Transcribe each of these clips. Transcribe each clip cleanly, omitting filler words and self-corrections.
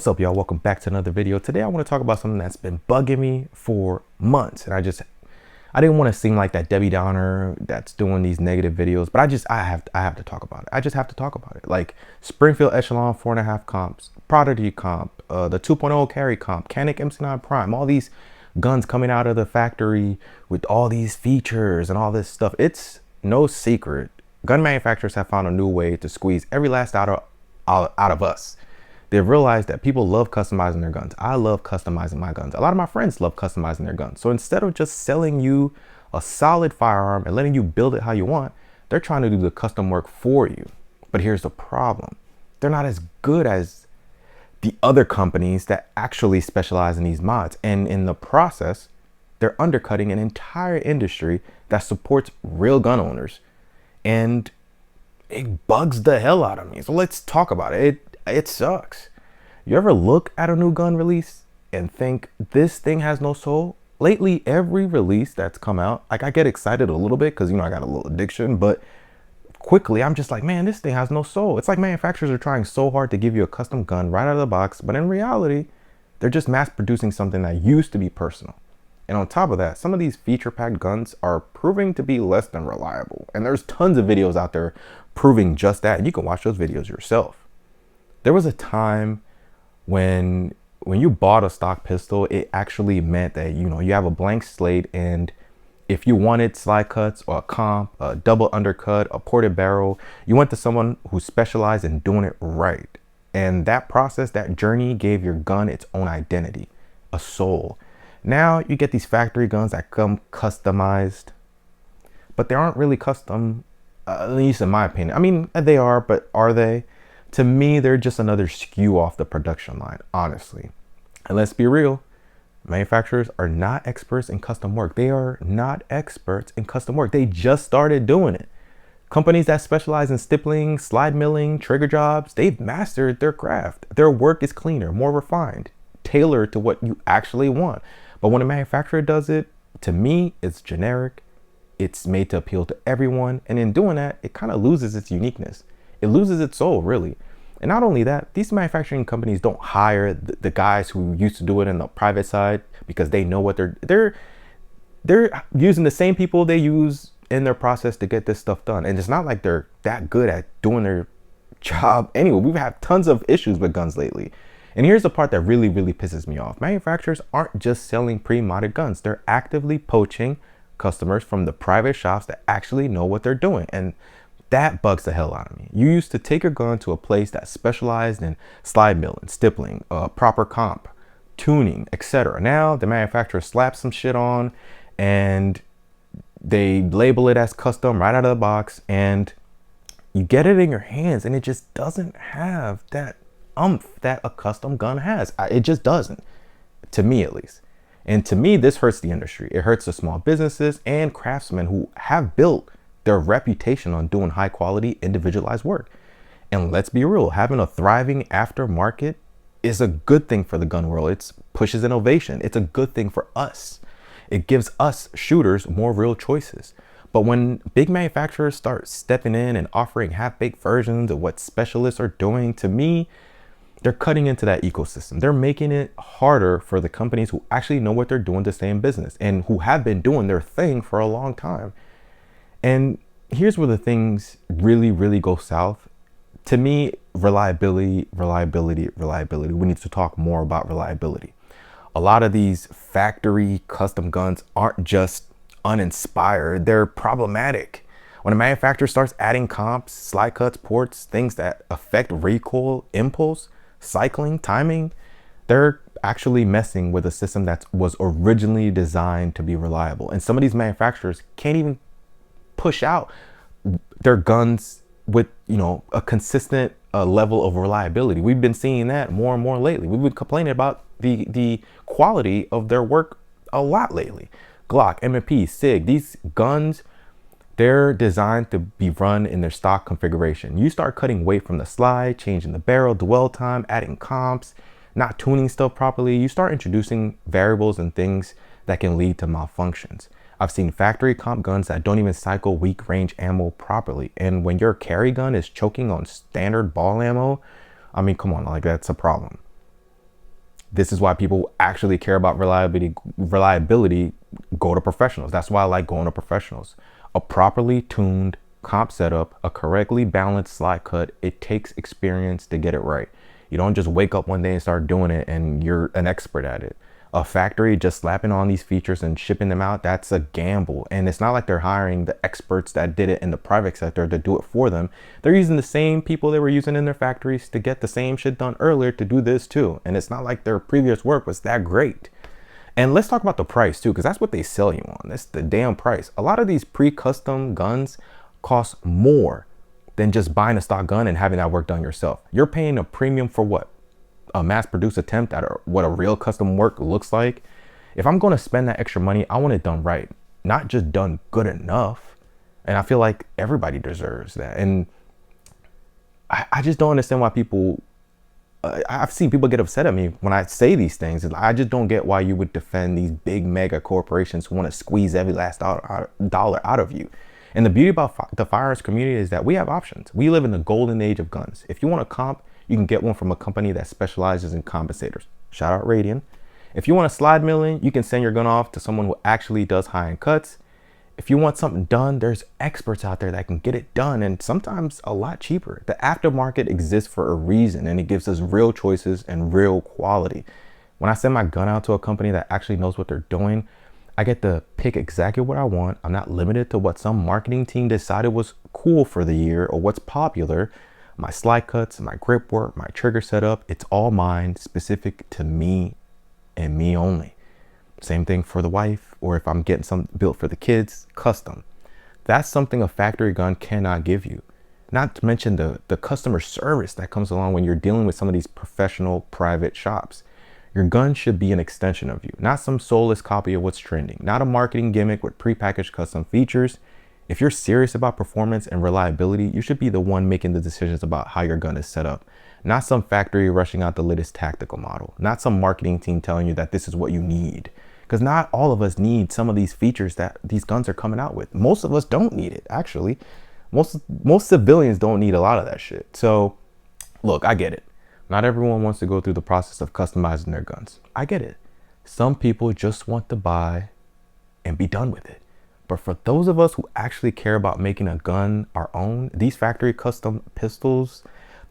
What's up, y'all? Welcome back to another video. Today I want to talk about something that's been bugging me for months, and I didn't want to seem like that Debbie Downer that's doing these negative videos, but I have to talk about it. I just have to talk about it. Like Springfield Echelon 4.5 comps, Prodigy comp, the 2.0 carry comp, Canik MC9 Prime, all these guns coming out of the factory with all these features and all this stuff. It's no secret. Gun manufacturers have found a new way to squeeze every last out of us. They've realized that people love customizing their guns. I love customizing my guns. A lot of my friends love customizing their guns. So instead of just selling you a solid firearm and letting you build it how you want, they're trying to do the custom work for you. But here's the problem. They're not as good as the other companies that actually specialize in these mods. And in the process, they're undercutting an entire industry that supports real gun owners. And it bugs the hell out of me. So let's talk about it. It sucks. You ever look at a new gun release and think this thing has no soul? Lately, every release that's come out, like I get excited a little bit because, I got a little addiction, but quickly I'm just like, man, this thing has no soul. It's like manufacturers are trying so hard to give you a custom gun right out of the box, but in reality, they're just mass producing something that used to be personal. And on top of that, some of these feature-packed guns are proving to be less than reliable. And there's tons of videos out there proving just that. And you can watch those videos yourself. There was a time when you bought a stock pistol, it actually meant that, you have a blank slate, and if you wanted slide cuts or a comp, a double undercut, a ported barrel, you went to someone who specialized in doing it right. And that process, that journey gave your gun its own identity, a soul. Now you get these factory guns that come customized, but they aren't really custom, at least in my opinion. I mean, they are, but are they? To me, they're just another SKU off the production line, honestly. And let's be real, manufacturers are not experts in custom work. They are not experts in custom work. They just started doing it. Companies that specialize in stippling, slide milling, trigger jobs, they've mastered their craft. Their work is cleaner, more refined, tailored to what you actually want. But when a manufacturer does it, to me, it's generic. It's made to appeal to everyone. And in doing that, it kind of loses its uniqueness. It loses its soul, really. And not only that, these manufacturing companies don't hire the guys who used to do it in the private side because they know what they're using the same people they use in their process to get this stuff done. And it's not like they're that good at doing their job. Anyway, we've had tons of issues with guns lately. And here's the part that really, really pisses me off. Manufacturers aren't just selling pre-modded guns. They're actively poaching customers from the private shops that actually know what they're doing. And that bugs the hell out of me. You used to take your gun to a place that specialized in slide milling, stippling, proper comp, tuning, etc. Now the manufacturer slaps some shit on and they label it as custom right out of the box, and you get it in your hands and it just doesn't have that oomph that a custom gun has. It just doesn't, to me at least. And to me, this hurts the industry. It hurts the small businesses and craftsmen who have built their reputation on doing high quality, individualized work. And let's be real, having a thriving aftermarket is a good thing for the gun world. It pushes innovation. It's a good thing for us. It gives us shooters more real choices. But when big manufacturers start stepping in and offering half-baked versions of what specialists are doing, to me, they're cutting into that ecosystem. They're making it harder for the companies who actually know what they're doing to stay in business and who have been doing their thing for a long time. And here's where the things really, really go south. To me, reliability. We need to talk more about reliability. A lot of these factory custom guns aren't just uninspired, they're problematic. When a manufacturer starts adding comps, slide cuts, ports, things that affect recoil, impulse, cycling, timing, they're actually messing with a system that was originally designed to be reliable. And some of these manufacturers can't even push out their guns with a consistent level of reliability. We've been seeing that more and more lately. We've been complaining about the quality of their work a lot lately. Glock, M&P, SIG, these guns, they're designed to be run in their stock configuration. You start cutting weight from the slide, changing the barrel dwell time, adding comps, not tuning stuff properly, you start introducing variables and things that can lead to malfunctions. I've seen factory comp guns that don't even cycle weak range ammo properly. And when your carry gun is choking on standard ball ammo, I mean, come on, like that's a problem. This is why people actually care about reliability, go to professionals. That's why I like going to professionals. A properly tuned comp setup, a correctly balanced slide cut, it takes experience to get it right. You don't just wake up one day and start doing it and you're an expert at it. A factory just slapping on these features and shipping them out, that's a gamble. And it's not like they're hiring the experts that did it in the private sector to do it for them. They're using the same people they were using in their factories to get the same shit done earlier to do this too. And it's not like their previous work was that great. And let's talk about the price too, because that's what they sell you on. That's the damn price. A lot of these pre-custom guns cost more than just buying a stock gun and having that work done yourself. You're paying a premium for what? A mass-produced attempt at what a real custom work looks like. If I'm going to spend that extra money, I want it done right, not just done good enough. And I feel like everybody deserves that. And I just don't understand why people, I've seen people get upset at me when I say these things. I just don't get why you would defend these big mega corporations who want to squeeze every last dollar out of you. And the beauty about the firearms community is that we have options. We live in the golden age of guns. If you want a comp, you can get one from a company that specializes in compensators. Shout out Radian. If you want a slide milling, you can send your gun off to someone who actually does high-end cuts. If you want something done, there's experts out there that can get it done, and sometimes a lot cheaper. The aftermarket exists for a reason, and it gives us real choices and real quality. When I send my gun out to a company that actually knows what they're doing, I get to pick exactly what I want. I'm not limited to what some marketing team decided was cool for the year or what's popular. My slide cuts, my grip work, my trigger setup, it's all mine, specific to me and me only. Same thing for the wife, or if I'm getting something built for the kids, custom. That's something a factory gun cannot give you. Not to mention the customer service that comes along when you're dealing with some of these professional private shops. Your gun should be an extension of you, not some soulless copy of what's trending, not a marketing gimmick with prepackaged custom features. If you're serious about performance and reliability, you should be the one making the decisions about how your gun is set up, not some factory rushing out the latest tactical model, not some marketing team telling you that this is what you need. Because not all of us need some of these features that these guns are coming out with. Most of us don't need it, actually. Most civilians don't need a lot of that shit. So, look, I get it. Not everyone wants to go through the process of customizing their guns. I get it. Some people just want to buy and be done with it. But for those of us who actually care about making a gun our own, these factory custom pistols,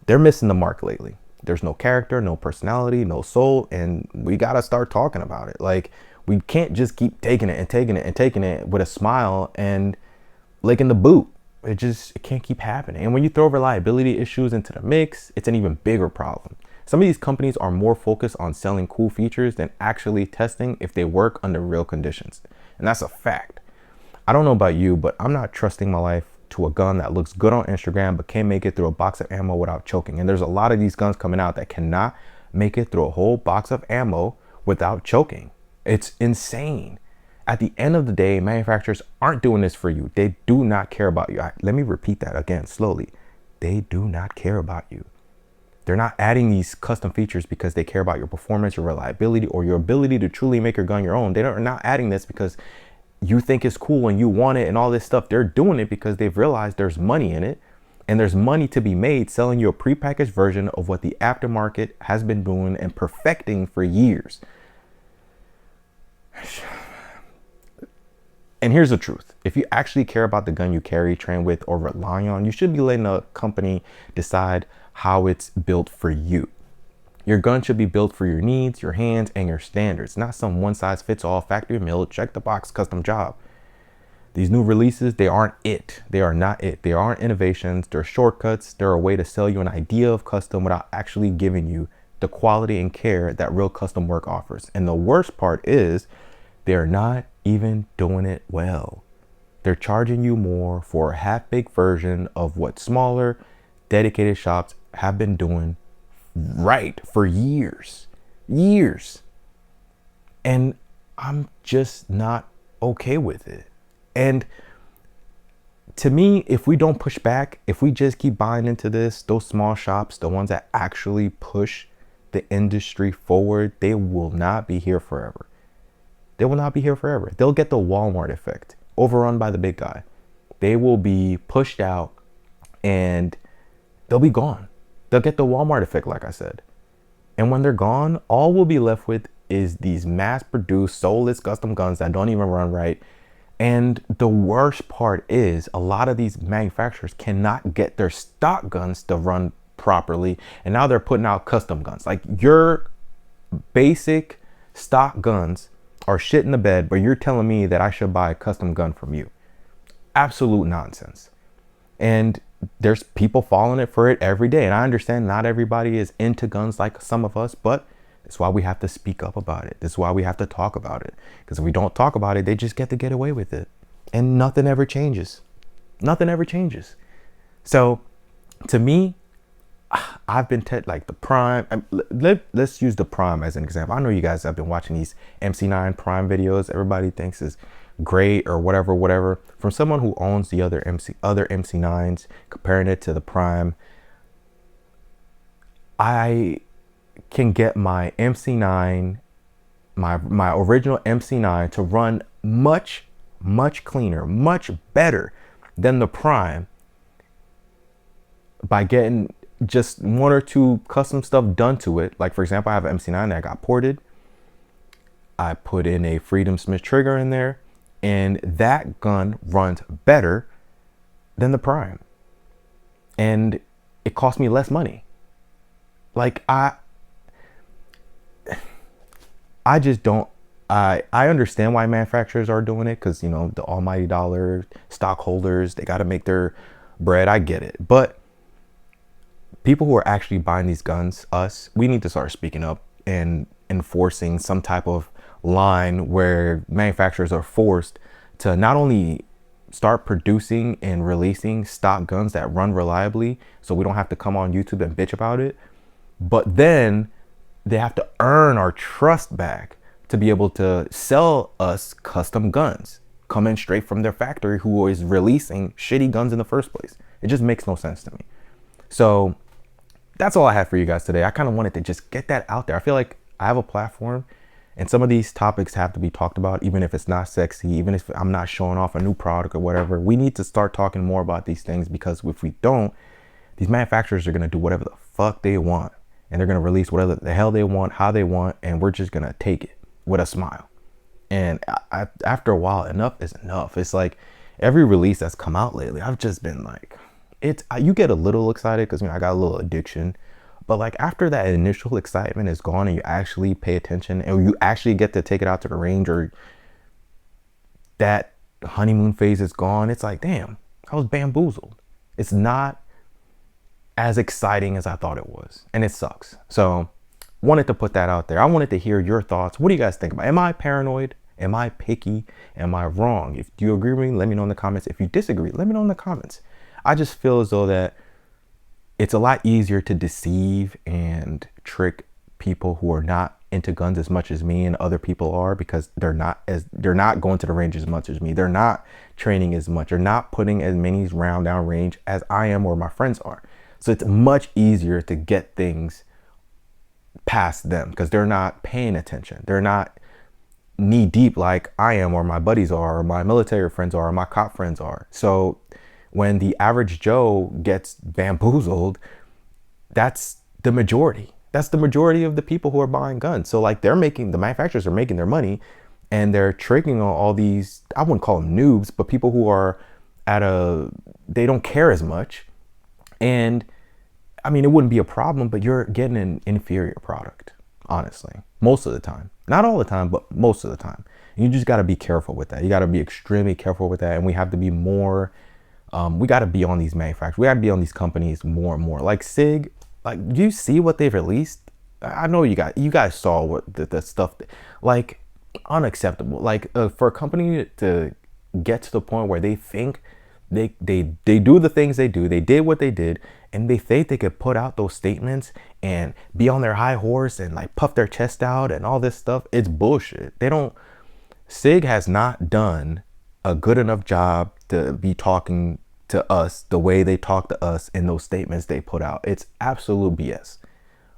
they're missing the mark lately. There's no character, no personality, no soul, and we gotta start talking about it. Like, we can't just keep taking it and taking it and taking it with a smile and licking the boot. It can't keep happening. And when you throw reliability issues into the mix, it's an even bigger problem. Some of these companies are more focused on selling cool features than actually testing if they work under real conditions. And that's a fact. I don't know about you, but I'm not trusting my life to a gun that looks good on Instagram but can't make it through a box of ammo without choking. And there's a lot of these guns coming out that cannot make it through a whole box of ammo without choking. It's insane. At the end of the day, manufacturers aren't doing this for you. They do not care about you. Let me repeat that again slowly. They do not care about you. They're not adding these custom features because they care about your performance, your reliability, or your ability to truly make your gun your own. They're not adding this because you think it's cool and you want it and all this stuff. They're doing it because they've realized there's money in it, and there's money to be made selling you a prepackaged version of what the aftermarket has been doing and perfecting for years. And here's the truth. If you actually care about the gun you carry, train with, or rely on, you should be letting a company decide how it's built for you. Your gun should be built for your needs, your hands, and your standards, not some one-size-fits-all factory-made, check-the-box custom job. These new releases, they aren't it. They are not it. They aren't innovations. They're shortcuts. They're a way to sell you an idea of custom without actually giving you the quality and care that real custom work offers. And the worst part is they're not even doing it well. They're charging you more for a half-baked version of what smaller, dedicated shops have been doing right for years. And I'm just not okay with it. And to me, if we don't push back, if we just keep buying into this, those small shops, the ones that actually push the industry forward, they will not be here forever. They will not be here forever. They'll get the Walmart effect, overrun by the big guy. They will be pushed out and they'll be gone. They'll get the Walmart effect, like I said. And when they're gone, all we'll be left with is these mass-produced, soulless custom guns that don't even run right. And the worst part is a lot of these manufacturers cannot get their stock guns to run properly. And now they're putting out custom guns. Like, your basic stock guns are shit in the bed, but you're telling me that I should buy a custom gun from you. Absolute nonsense. And there's people falling it for it every day. And I understand not everybody is into guns like some of us, but that's why we have to speak up about it. That's why we have to talk about it. Because if we don't talk about it, they just get to get away with it. And nothing ever changes. Nothing ever changes. So to me, I've been like the Prime. Let's use the Prime as an example. I know you guys have been watching these MC9 Prime videos. Everybody thinks is great or whatever. From someone who owns the other MC9s, comparing it to the Prime, I can get my MC9, my original MC9 to run much cleaner, much better than the Prime by getting just one or two custom stuff done to it. Like, for example, I have an MC9 that got ported. I put in a Freedom Smith trigger in there, and that gun runs better than the Prime. And it cost me less money. Like, I just don't, I understand why manufacturers are doing it, because, you know, the almighty dollar, stockholders, they got to make their bread. I get it. But people who are actually buying these guns, us, we need to start speaking up and enforcing some type of line where manufacturers are forced to not only start producing and releasing stock guns that run reliably, so we don't have to come on YouTube and bitch about it, but then they have to earn our trust back to be able to sell us custom guns coming straight from their factory who is releasing shitty guns in the first place. It just makes no sense to me. So that's all I had for you guys today. I kind of wanted to just get that out there. I feel like I have a platform, and some of these topics have to be talked about, even if it's not sexy, even if I'm not showing off a new product or whatever. We need to start talking more about these things, because if we don't, these manufacturers are going to do whatever the fuck they want, and they're going to release whatever the hell they want, how they want, and we're just going to take it with a smile. And after a while, enough is enough. It's like every release that's come out lately, I've just been like, you get a little excited because, you know, I got a little addiction, but like after that initial excitement is gone and you actually pay attention and you actually get to take it out to the range, or that honeymoon phase is gone, it's like, damn, I was bamboozled. It's not as exciting as I thought it was, and it sucks. So wanted to put that out there. I wanted to hear your thoughts. What do you guys think about it? Am I paranoid? Am I picky? Am I wrong? If you agree with me, let me know in the comments. If you disagree, let me know in the comments. I just feel as though that it's a lot easier to deceive and trick people who are not into guns as much as me and other people are, because they're not going to the range as much as me. They're not training as much. They're not putting as many round down range as I am or my friends are. So it's much easier to get things past them because they're not paying attention. They're not knee deep like I am, or my buddies are, or my military friends are, or my cop friends are. So when the average Joe gets bamboozled, that's the majority. That's the majority of the people who are buying guns. So like the manufacturers are making their money, and they're tricking on all these, I wouldn't call them noobs, but people who are they don't care as much. And I mean, it wouldn't be a problem, but you're getting an inferior product, honestly, most of the time. Not all the time, but most of the time. And you just got to be careful with that. You got to be extremely careful with that. And we have to be more, we got to be on these manufacturers. We got to be on these companies more and more. Like SIG, like, do you see what they've released? I know you guys saw what the stuff, like, unacceptable. Like, for a company to get to the point where they think they do the things they do, they did what they did, and they think they could put out those statements and be on their high horse and like puff their chest out and all this stuff, it's bullshit. SIG has not done a good enough job to be talking to us the way they talk to us in those statements they put out. It's absolute BS.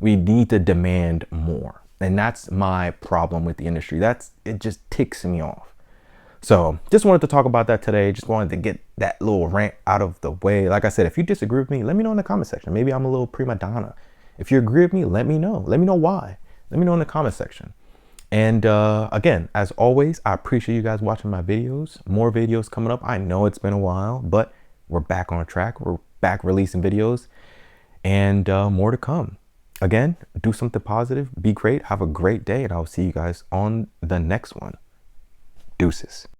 We need to demand more. And that's my problem with the industry. It just ticks me off. So just wanted to talk about that today. Just wanted to get that little rant out of the way. Like I said, if you disagree with me, let me know in the comment section. Maybe I'm a little prima donna If you agree with me, let me know. Let me know why. Let me know in the comment section. And again, as always, I appreciate you guys watching my videos. More videos coming up. I know it's been a while, but we're back on track. We're back releasing videos, and more to come. Again, do something positive. Be great. Have a great day, and I'll see you guys on the next one. Deuces.